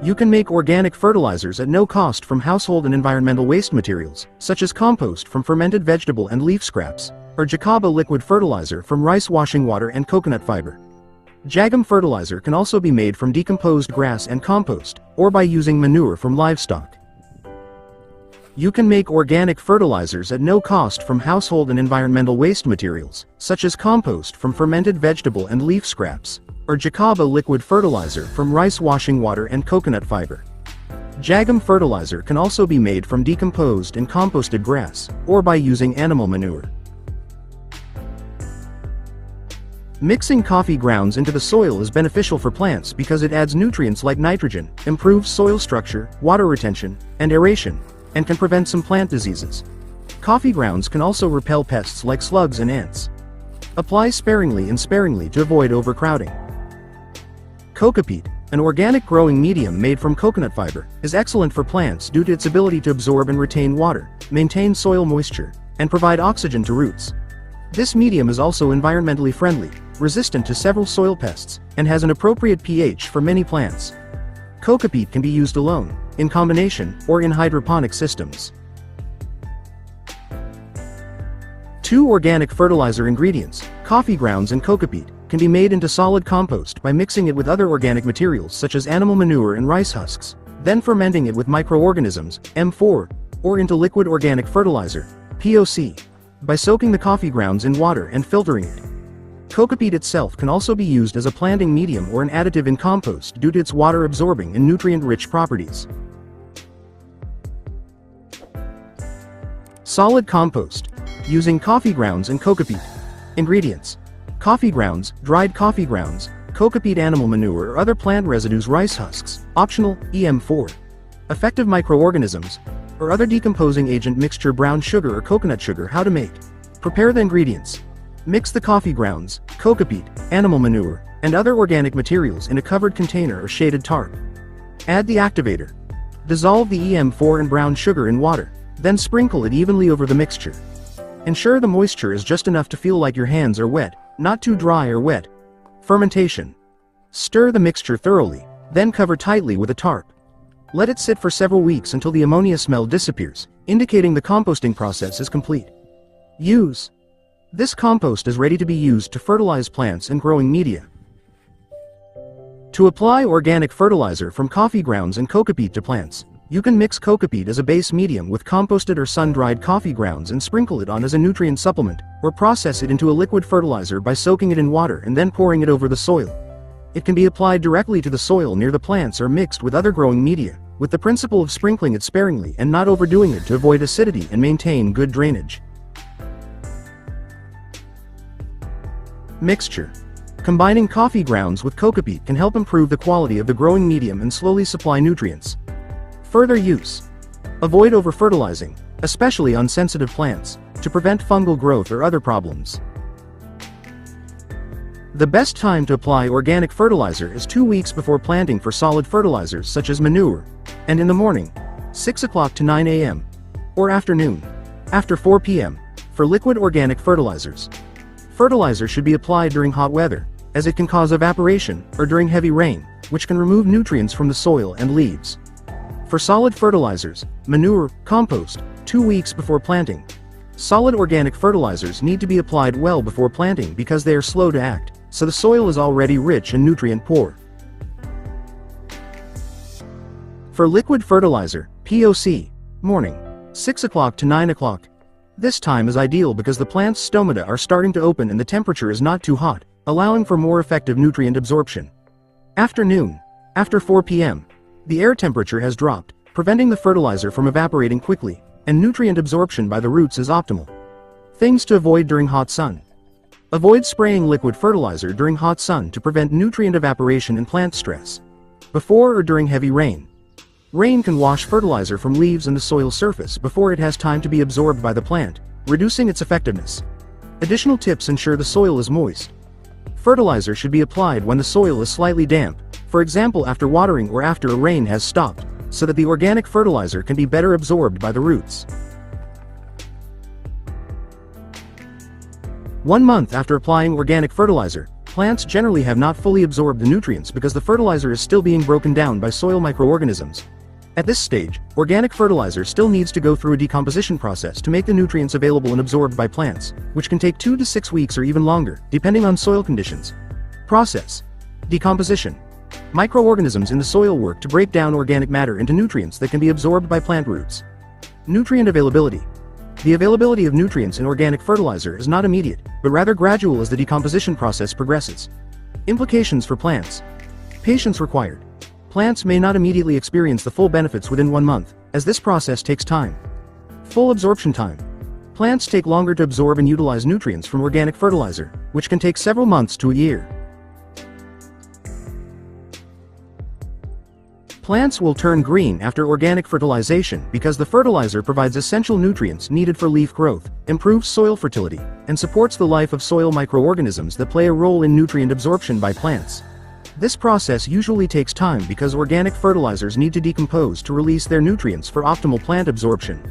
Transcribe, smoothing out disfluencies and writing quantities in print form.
You can make organic fertilizers at no cost from household and environmental waste materials, such as compost from fermented vegetable and leaf scraps, or jacaba liquid fertilizer from rice washing water and coconut fiber. Jagam fertilizer can also be made from decomposed grass and compost, or by using manure from livestock. You can make organic fertilizers at no cost from household and environmental waste materials, such as compost from fermented vegetable and leaf scraps, or jacaba liquid fertilizer from rice washing water and coconut fiber. Jagam fertilizer can also be made from decomposed and composted grass, or by using animal manure. Mixing coffee grounds into the soil is beneficial for plants because it adds nutrients like nitrogen, improves soil structure, water retention, and aeration, and can prevent some plant diseases. Coffee grounds can also repel pests like slugs and ants. Apply sparingly to avoid overcrowding. Cocopeat, an organic growing medium made from coconut fiber, is excellent for plants due to its ability to absorb and retain water, maintain soil moisture, and provide oxygen to roots. This medium is also environmentally friendly, resistant to several soil pests, and has an appropriate pH for many plants. Cocopeat can be used alone, in combination, or in hydroponic systems. 2 organic fertilizer ingredients, coffee grounds and cocopeat, can be made into solid compost by mixing it with other organic materials such as animal manure and rice husks, then fermenting it with microorganisms, M4, or into liquid organic fertilizer, POC, by soaking the coffee grounds in water and filtering it. Cocopeat itself can also be used as a planting medium or an additive in compost due to its water-absorbing and nutrient-rich properties. Solid compost, using coffee grounds and cocopeat. Ingredients: coffee grounds, dried coffee grounds, cocopeat animal manure or other plant residues, rice husks, optional, EM4. Effective microorganisms, or other decomposing agent mixture, brown sugar or coconut sugar. How to make. Prepare the ingredients. Mix the coffee grounds, cocopeat, animal manure, and other organic materials in a covered container or shaded tarp. Add the activator. Dissolve the EM4 and brown sugar in water, then sprinkle it evenly over the mixture. Ensure the moisture is just enough to feel like your hands are wet, not too dry or wet. Fermentation. Stir the mixture thoroughly, then cover tightly with a tarp. Let it sit for several weeks until the ammonia smell disappears, indicating the composting process is complete. Use. This compost is ready to be used to fertilize plants and growing media. To apply organic fertilizer from coffee grounds and cocopeat to plants, you can mix cocopeat as a base medium with composted or sun-dried coffee grounds and sprinkle it on as a nutrient supplement, or process it into a liquid fertilizer by soaking it in water and then pouring it over the soil. It can be applied directly to the soil near the plants or mixed with other growing media, with the principle of sprinkling it sparingly and not overdoing it to avoid acidity and maintain good drainage. Mixture. Combining coffee grounds with cocopeat can help improve the quality of the growing medium and slowly supply nutrients. Further use. Avoid over-fertilizing, especially on sensitive plants, to prevent fungal growth or other problems. The best time to apply organic fertilizer is 2 weeks before planting for solid fertilizers such as manure, and in the morning, 6 o'clock to 9 a.m., or afternoon, after 4 p.m., for liquid organic fertilizers. Fertilizer should be applied during hot weather, as it can cause evaporation, or during heavy rain, which can remove nutrients from the soil and leaves. For solid fertilizers, manure, compost, 2 weeks before planting. Solid organic fertilizers need to be applied well before planting because they are slow to act, so the soil is already rich and nutrient poor. For liquid fertilizer, POC, morning, 6 o'clock to 9 o'clock. This time is ideal because the plant's stomata are starting to open and the temperature is not too hot, allowing for more effective nutrient absorption. Afternoon, after 4 p.m., the air temperature has dropped, preventing the fertilizer from evaporating quickly, and nutrient absorption by the roots is optimal. Things to avoid during hot sun. Avoid spraying liquid fertilizer during hot sun to prevent nutrient evaporation and plant stress. Before or during heavy rain. Rain can wash fertilizer from leaves and the soil surface before it has time to be absorbed by the plant, reducing its effectiveness. Additional tips ensure the soil is moist. Fertilizer should be applied when the soil is slightly damp, for example after watering or after a rain has stopped, so that the organic fertilizer can be better absorbed by the roots. 1 month after applying organic fertilizer, Plants generally have not fully absorbed the nutrients because the fertilizer is still being broken down by soil microorganisms. At this stage, organic fertilizer still needs to go through a decomposition process to make the nutrients available and absorbed by plants, which can take 2 to 6 weeks or even longer, depending on soil conditions. Process: decomposition. Microorganisms in the soil work to break down organic matter into nutrients that can be absorbed by plant roots. Nutrient availability. The availability of nutrients in organic fertilizer is not immediate, but rather gradual as the decomposition process progresses. Implications for plants. Patience required. Plants may not immediately experience the full benefits within 1 month, as this process takes time. Full absorption time. Plants take longer to absorb and utilize nutrients from organic fertilizer, which can take several months to a year. Plants will turn green after organic fertilization because the fertilizer provides essential nutrients needed for leaf growth, improves soil fertility, and supports the life of soil microorganisms that play a role in nutrient absorption by plants. This process usually takes time because organic fertilizers need to decompose to release their nutrients for optimal plant absorption.